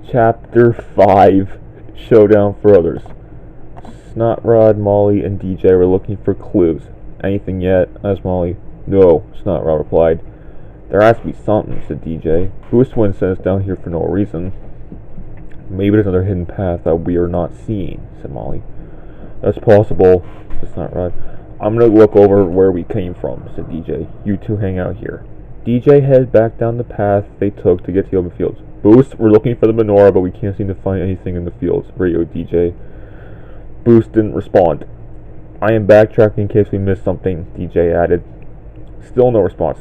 Chapter 5 Showdown for Others. Snot Rod, Molly, and DJ were looking for clues. Anything yet? Asked Molly. No, Snot Rod replied. There has to be something, said DJ. Boost wouldn't send us down here for no reason. Maybe there's another hidden path that we are not seeing, said Molly. That's possible, said Snot Rod. I'm gonna look over where we came from, said DJ. You two hang out here. DJ headed back down the path they took to get to the open fields. Boost, we're looking for the menorah, but we can't seem to find anything in the fields, radioed DJ. Boost didn't respond. I am backtracking in case we missed something, DJ added. Still no response.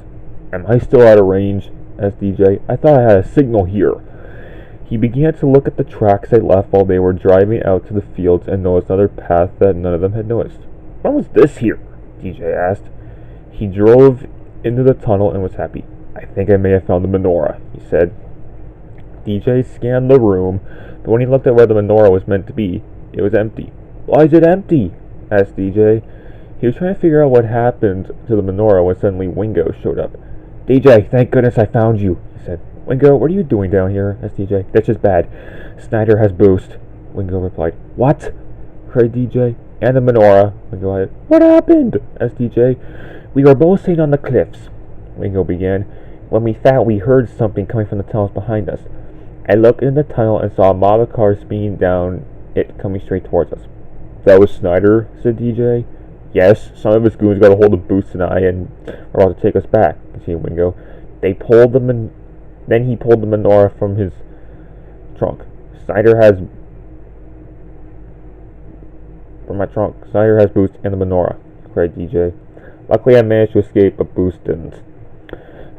Am I still out of range? Asked DJ. I thought I had a signal here. He began to look at the tracks they left while they were driving out to the fields and noticed another path that none of them had noticed. When was this here? DJ asked. He drove into the tunnel and was happy. I think I may have found the menorah, he said. DJ scanned the room, but when he looked at where the menorah was meant to be, it was empty. Why is it empty? Asked DJ. He was trying to figure out what happened to the menorah when suddenly Wingo showed up. DJ, thank goodness I found you, he said. Wingo, what are you doing down here? Asked DJ. That's just bad. Snyder has boost, Wingo replied. What? Cried DJ. And the menorah, Wingo added. What happened? Asked DJ. We were both sitting on the cliffs, Wingo began, when we thought we heard something coming from the tunnels behind us. I looked in the tunnel and saw a mob of cars speeding down it coming straight towards us. That was Snyder, said DJ. Yes, some of his goons got a hold of Boost and I and were about to take us back, continued Wingo. Then he pulled the menorah from his trunk. Snyder has Boost and the menorah, cried DJ. Luckily I managed to escape, but Boost didn't,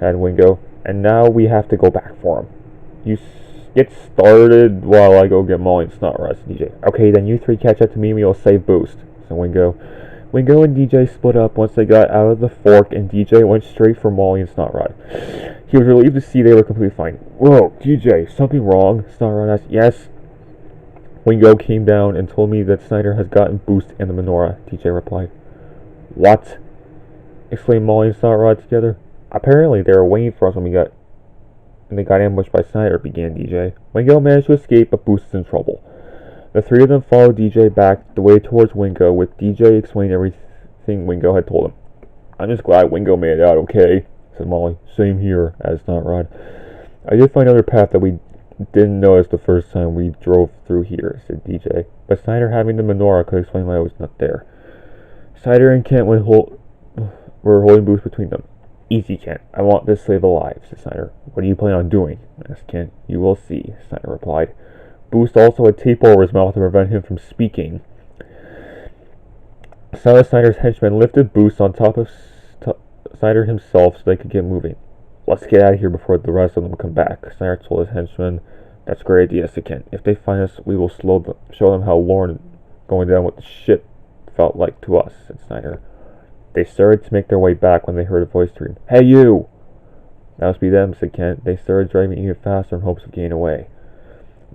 had Wingo. And now we have to go back for him. You get started while I go get Molly and Snot Rod, said DJ. Okay, then you three catch up to me and we'll save Boost, said Wingo. Wingo and DJ split up once they got out of the fork, and DJ went straight for Molly and Snot Rod. He was relieved to see they were completely fine. Whoa, DJ, something wrong? Snot Rod asked. Yes. Wingo came down and told me that Snyder has gotten Boost and the menorah, DJ replied. What? Exclaimed Molly and Snot Rod together. Apparently they were waiting for us when they got ambushed by Snyder, began DJ. Wingo managed to escape, but Boost is in trouble. The three of them followed DJ back the way towards Wingo, with DJ explaining everything Wingo had told him. I'm just glad Wingo made it out okay, said Molly. Same here, added Snot Rod. I did find another path that we didn't notice the first time we drove through here, said DJ. But Snyder having the menorah could explain why I was not there. Snyder and Kent were holding Boost between them. Easy, Kent. I want this slave alive, said Snyder. What do you plan on doing? Asked Kent. You will see, Snyder replied. Boost also had tape over his mouth to prevent him from speaking. Some of Snyder's henchmen lifted Boost on top of Snyder himself so they could get moving. Let's get out of here before the rest of them come back, Snyder told his henchmen. That's a great idea, said Kent. If they find us, we will show them how Lauren going down with the ship felt like to us, said Snyder. They started to make their way back when they heard a voice scream. Hey, you! That must be them, said Kent. They started driving even faster in hopes of getting away.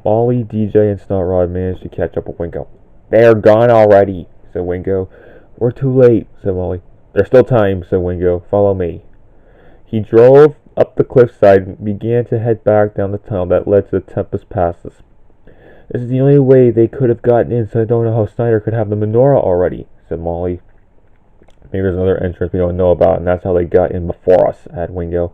Molly, DJ, and Snot Rod managed to catch up with Wingo. They are gone already, said Wingo. We're too late, said Molly. There's still time, said Wingo. Follow me. He drove up the cliffside and began to head back down the tunnel that led to the Tempest passes. This is the only way they could have gotten in, so I don't know how Snyder could have the menorah already, said Molly. Maybe there's another entrance we don't know about, and that's how they got in before us, added Wingo.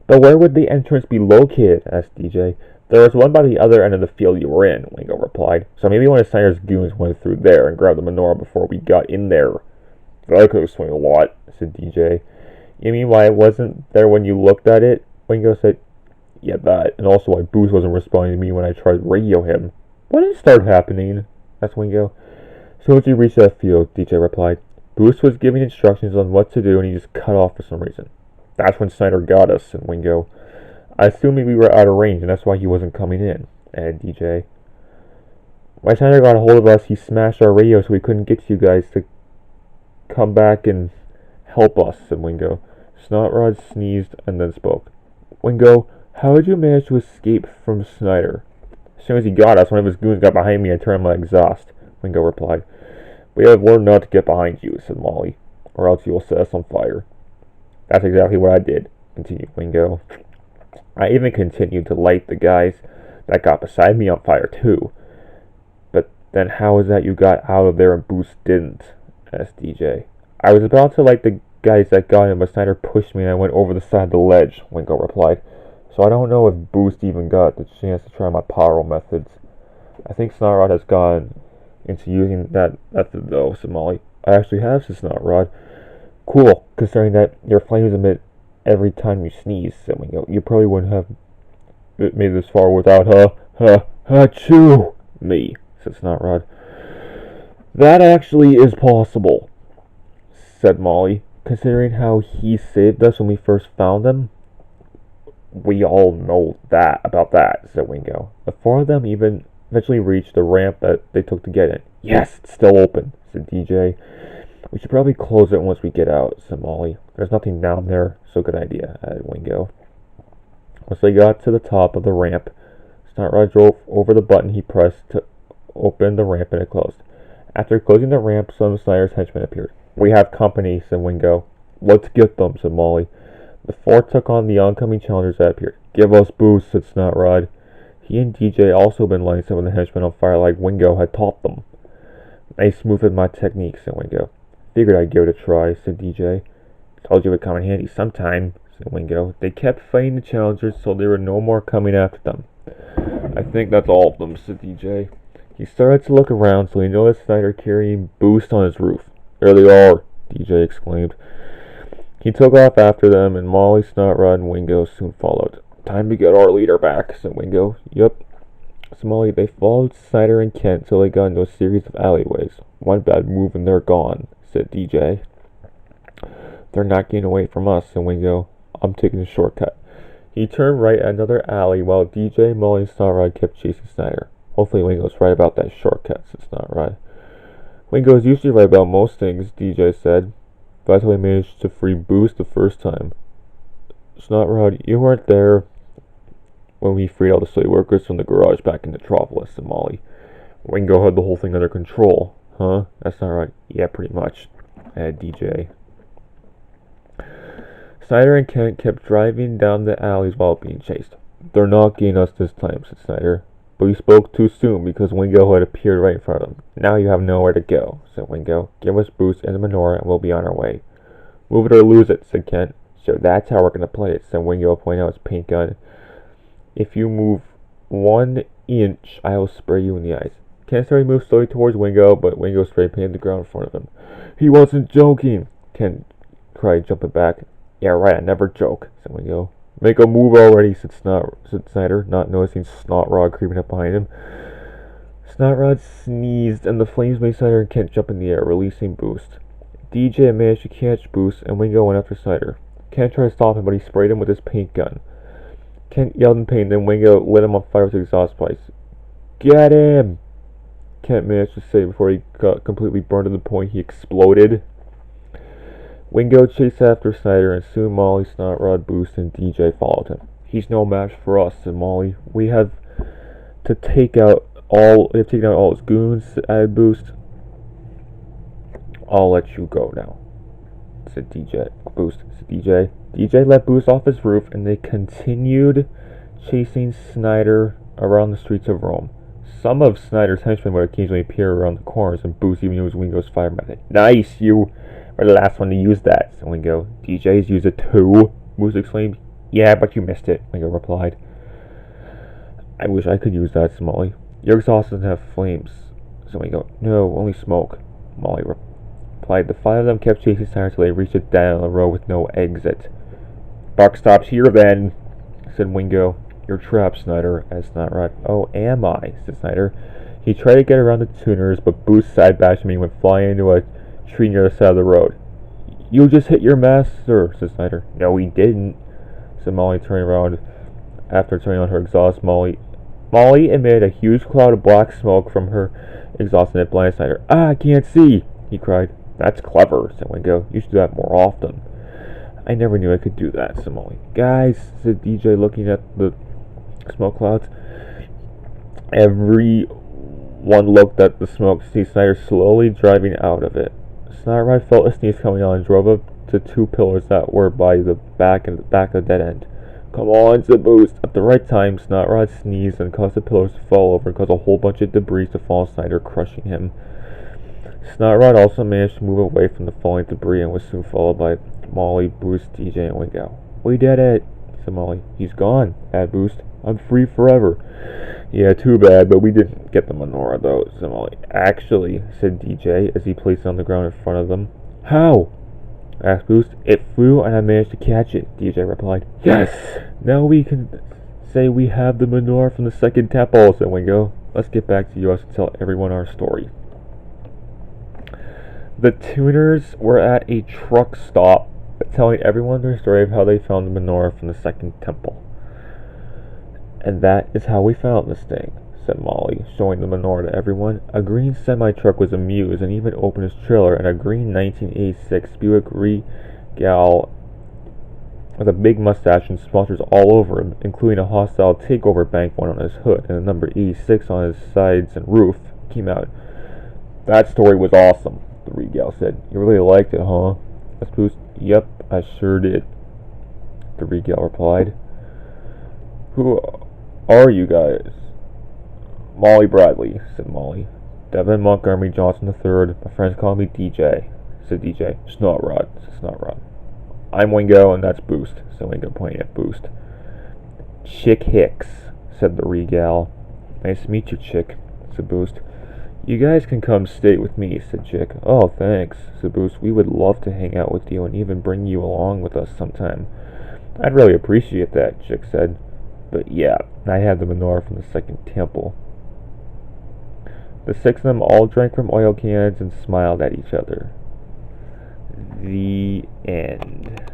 But where would the entrance be located? Asked DJ. There was one by the other end of the field you were in, Wingo replied. So maybe one of Snyder's goons went through there and grabbed the menorah before we got in there. That could explain a lot, said DJ. You mean why it wasn't there when you looked at it? Wingo said. Yeah, that. And also why Boost wasn't responding to me when I tried to radio him. When did it start happening? Asked Wingo. As soon as you reached that field, DJ replied. Boost was giving instructions on what to do and he just cut off for some reason. That's when Snyder got us, said Wingo. I assumed we were out of range, and that's why he wasn't coming in, added DJ. When Snyder got a hold of us, he smashed our radio so we couldn't get to you guys to come back and help us, said Wingo. Snot Rod sneezed and then spoke. Wingo, how did you manage to escape from Snyder? As soon as he got us, one of his goons got behind me and turned my exhaust, Wingo replied. We have learned not to get behind you, said Molly, or else you will set us on fire. That's exactly what I did, continued Wingo. I even continued to light the guys That got beside me on fire too. But then how is that you got out of there and Boost didn't? Asked DJ. I was about to light the guys that got him, but Snyder pushed me and I went over the side of the ledge, Wingo replied. So I don't know if Boost even got the chance to try my pyro methods. I think Snot Rod has gone into using that method though, said Molly. I actually have, said Snot Rod. Cool, considering that your flames emit every time you sneeze, said Wingo. You probably wouldn't have made this far without achoo me, said Snot Rod. That actually is possible, said Molly. Considering how he saved us when we first found him. We all know that about that, said Wingo. The four of them even eventually reached the ramp that they took to get in. Yes, it's still open, said DJ. We should probably close it once we get out, said Molly. There's nothing down there, so good idea, added Wingo. Once they got to the top of the ramp, Snot Rod drove over the button he pressed to open the ramp and it closed. After closing the ramp, some of Snyder's henchmen appeared. We have company, said Wingo. Let's get them, said Molly. The four took on the oncoming challengers that appeared. Give us Boost, said Snot Rod. He and DJ also been lighting some of the henchmen on fire like Wingo had taught them. Nice move with my technique, said Wingo. Figured I'd give it a try, said DJ. Told you it would come in handy sometime, said Wingo. They kept fighting the challengers, so there were no more coming after them. I think that's all of them, said DJ. He started to look around, so he noticed Snyder carrying Boost on his roof. There they are, DJ exclaimed. He took off after them, and Molly, Snot Rod, and Wingo soon followed. Time to get our leader back, said Wingo. Yep. So Molly, they followed Snyder and Kent till they got into a series of alleyways. One bad move and they're gone, said DJ. They're not getting away from us, said Wingo. I'm taking a shortcut. He turned right at another alley while DJ, Molly, and Snot Rod kept chasing Snyder. Hopefully Wingo's right about that shortcut, said Snot Rod. Wingo's usually right about most things, DJ said. That's how he managed to free Boost the first time. Snot Rod, you weren't there when we freed all the silly workers from the garage back in Metropolis, said Molly. Wingo had the whole thing under control, huh? That's not right. Yeah, pretty much, added DJ. Snyder and Kent kept driving down the alleys while being chased. They're not getting us this time, said Snyder. But you spoke too soon because Wingo had appeared right in front of them. Now you have nowhere to go, said Wingo. Give us Boost and the menorah and we'll be on our way. Move it or lose it, said Kent. So that's how we're going to play it, said Wingo, pointing out his paint gun. If you move 1 inch, I will spray you in the eyes. Kent started to move slowly towards Wingo, but Wingo spray painted the ground in front of him. He wasn't joking, Kent cried, jumping back. Yeah, right, I never joke, said Wingo. Make a move already, said Snyder, not noticing Snot Rod creeping up behind him. Snot Rod sneezed, and the flames made Snyder and Kent jump in the air, releasing Boost. DJ managed to catch Boost, and Wingo went after Snyder. Kent tried to stop him, but he sprayed him with his paint gun. Kent yelled in pain, then Wingo lit him on fire with his exhaust pipes. Get him! Kent managed to say before he got completely burned to the point he exploded. Wingo chased after Snyder, and soon Molly, Snot Rod, Boost, and DJ followed him. He's no match for us, said Molly. We have taken out all his goons, added Boost. I'll let you go now, said DJ. Boost, said DJ. DJ let Boost off his roof, and they continued chasing Snyder around the streets of Rome. Some of Snyder's henchmen would occasionally appear around the corners, and Boost even used Wingo's fire method. Nice, you are the last one to use that, said Wingo. DJ's used it too, Boost exclaimed. Yeah, but you missed it, Wingo replied. I wish I could use that, said Molly. Your exhaust doesn't have flames, said Wingo. No, only smoke, Molly replied. The five of them kept chasing Snyder until they reached a dead end on the road with no exit. Buck stops here then, said Wingo. You're trapped, Snyder, asked Snot Rod. Oh, am I, said Snyder. He tried to get around the tuners, but Boost side bashed him and he went flying into a tree near the side of the road. You just hit your master, said Snyder. No, he didn't, said Molly, turning around after turning on her exhaust. Molly emitted a huge cloud of black smoke from her exhaust and it blinded Snyder. Ah, I can't see, he cried. That's clever, said Wingo. You should do that more often. I never knew I could do that, said Molly. Guys, said DJ, looking at the smoke clouds. Everyone looked at the smoke to see Snyder slowly driving out of it. Snot Rod felt a sneeze coming on and drove up to two pillars that were by the back of the dead end. Come on, said Boost. At the right time, Snot Rod sneezed and caused the pillows to fall over and caused a whole bunch of debris to fall on Snyder, crushing him. Snot Rod also managed to move away from the falling debris and was soon followed by Molly, Boost, DJ, and Wingo. We did it, said Molly. He's gone, added Boost. I'm free forever. Yeah, too bad, but we didn't get the menorah, though, said Molly. Actually, said DJ, as he placed it on the ground in front of them. How? Asked Boost. It flew, and I managed to catch it, DJ replied. Yes! Now we can say we have the menorah from the second temple, said Wingo. Let's get back to us and tell everyone our story. The tuners were at a truck stop, telling everyone their story of how they found the menorah from the second temple. And that is how we found this thing, said Molly, showing the menorah to everyone. A green semi-truck was amused and even opened its trailer, and a green 1986 Buick Regal with a big mustache and sponsors all over him, including a hostile takeover bank one on his hood and the number 86 on his sides and roof, came out. That story was awesome, the Regal said. You really liked it, huh? Asked Boost. Yep, I sure did, the Regal replied. Who are you guys? Molly Bradley, said Molly. Devin Montgomery Johnson III. My friends call me DJ, said DJ. Snot Rod, said Snot Rod. I'm Wingo, and that's Boost, said Wingo, pointing at Boost. Chick Hicks, said the Regal. Nice to meet you, Chick, said Boost. You guys can come stay with me, said Chick. Oh, thanks, said Boost. We would love to hang out with you and even bring you along with us sometime. I'd really appreciate that, Chick said. But yeah, I had the menorah from the second temple. The six of them all drank from oil cans and smiled at each other. The end.